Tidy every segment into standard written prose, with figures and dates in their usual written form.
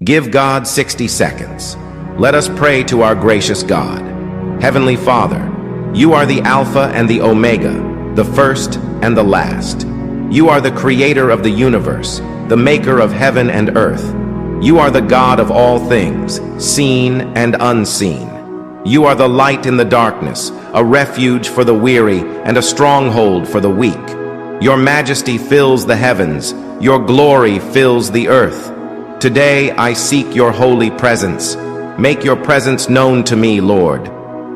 Give God 60 seconds. Let us pray to our gracious God. Heavenly Father, you are the Alpha and the Omega, the first and the last. You are the creator of the universe, the maker of heaven and earth. You are the God of all things, seen and unseen. You are the light in the darkness, a refuge for the weary and a stronghold for the weak. Your majesty fills the heavens, your glory fills the earth. Today I seek your holy presence. Make your presence known to me, Lord.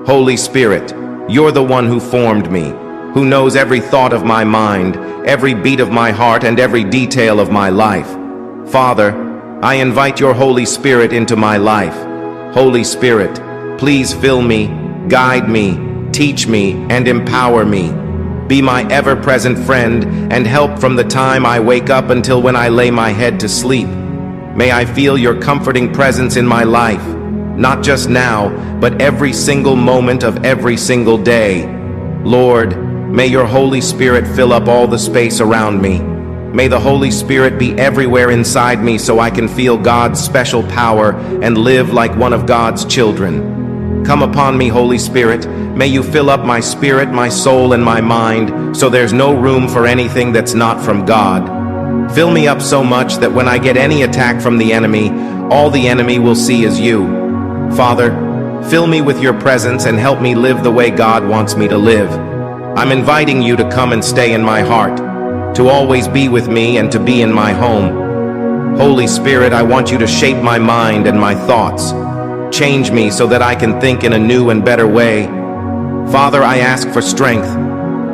Holy Spirit, you're the one who formed me, who knows every thought of my mind, every beat of my heart, and every detail of my life. Father, I invite your Holy Spirit into my life. Holy Spirit, please fill me, guide me, teach me, and empower me. Be my ever-present friend and help from the time I wake up until when I lay my head to sleep. May I feel your comforting presence in my life, not just now, but every single moment of every single day. Lord, may your Holy Spirit fill up all the space around me. May the Holy Spirit be everywhere inside me so I can feel God's special power and live like one of God's children. Come upon me, Holy Spirit. May you fill up my spirit, my soul, and my mind so there's no room for anything that's not from God. Fill me up so much that when I get any attack from the enemy, all the enemy will see is you. Father, fill me with your presence and help me live the way God wants me to live. I'm inviting you to come and stay in my heart, to always be with me and to be in my home. Holy Spirit, I want you to shape my mind and my thoughts. Change me so that I can think in a new and better way. Father, I ask for strength.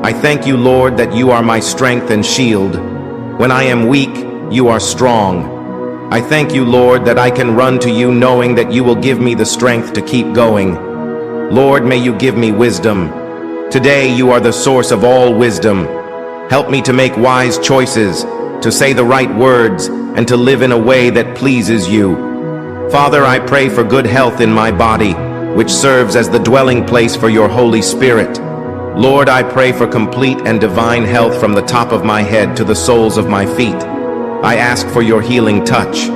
I thank you, Lord, that you are my strength and shield. When I am weak, you are strong. I thank you, Lord, that I can run to you knowing that you will give me the strength to keep going. Lord, may you give me wisdom. Today, you are the source of all wisdom. Help me to make wise choices, to say the right words, and to live in a way that pleases you. Father, I pray for good health in my body, which serves as the dwelling place for your Holy Spirit. Lord, I pray for complete and divine health from the top of my head to the soles of my feet. I ask for your healing touch.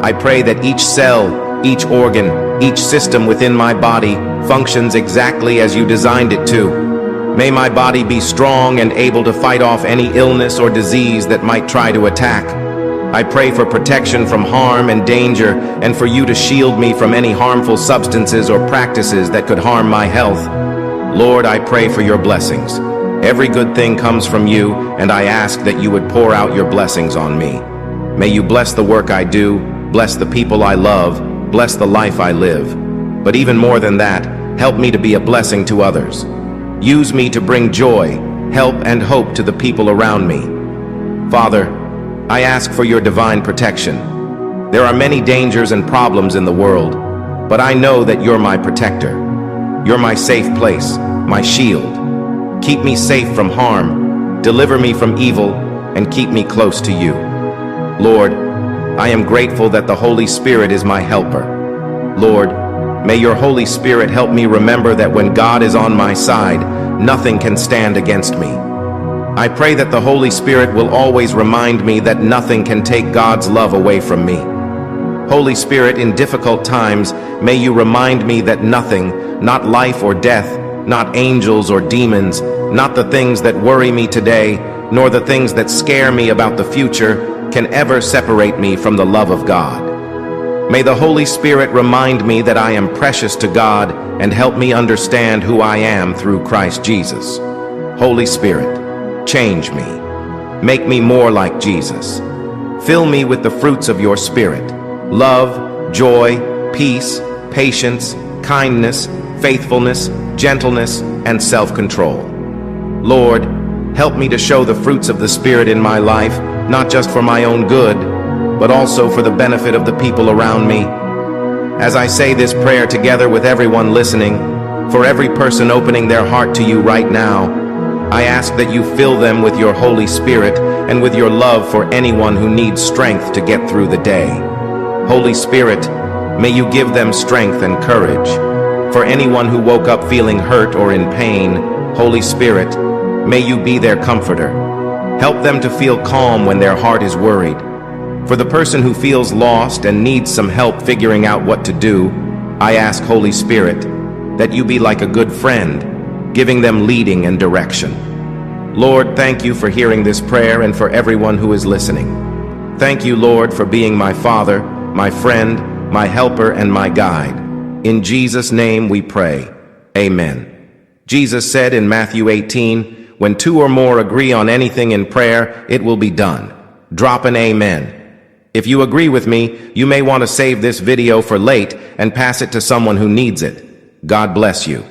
I pray that each cell, each organ, each system within my body functions exactly as you designed it to. May my body be strong and able to fight off any illness or disease that might try to attack. I pray for protection from harm and danger, and for you to shield me from any harmful substances or practices that could harm my health. Lord, I pray for your blessings. Every good thing comes from you, and I ask that you would pour out your blessings on me. May you bless the work I do, bless the people I love, bless the life I live. But even more than that, help me to be a blessing to others. Use me to bring joy, help, and hope to the people around me. Father, I ask for your divine protection. There are many dangers and problems in the world, but I know that you're my protector. You're my safe place, my shield. Keep me safe from harm, deliver me from evil, and keep me close to you. Lord, I am grateful that the Holy Spirit is my helper. Lord, may your Holy Spirit help me remember that when God is on my side, nothing can stand against me. I pray that the Holy Spirit will always remind me that nothing can take God's love away from me. Holy Spirit, in difficult times, may you remind me that nothing, not life or death, not angels or demons, not the things that worry me today, nor the things that scare me about the future, can ever separate me from the love of God. May the Holy Spirit remind me that I am precious to God and help me understand who I am through Christ Jesus. Holy Spirit, change me. Make me more like Jesus. Fill me with the fruits of your Spirit: love, joy, peace, patience, kindness, faithfulness, gentleness, and self-control. Lord, help me to show the fruits of the Spirit in my life, not just for my own good, but also for the benefit of the people around me. As I say this prayer together with everyone listening, for every person opening their heart to you right now, I ask that you fill them with your Holy Spirit and with your love for anyone who needs strength to get through the day. Holy Spirit, may you give them strength and courage. For anyone who woke up feeling hurt or in pain, Holy Spirit, may you be their comforter. Help them to feel calm when their heart is worried. For the person who feels lost and needs some help figuring out what to do, I ask, Holy Spirit, that you be like a good friend, giving them leading and direction. Lord, thank you for hearing this prayer and for everyone who is listening. Thank you, Lord, for being my Father, my friend, my helper, and my guide. In Jesus' name we pray. Amen. Jesus said in Matthew 18, "When two or more agree on anything in prayer, it will be done." Drop an amen. If you agree with me, you may want to save this video for late and pass it to someone who needs it. God bless you.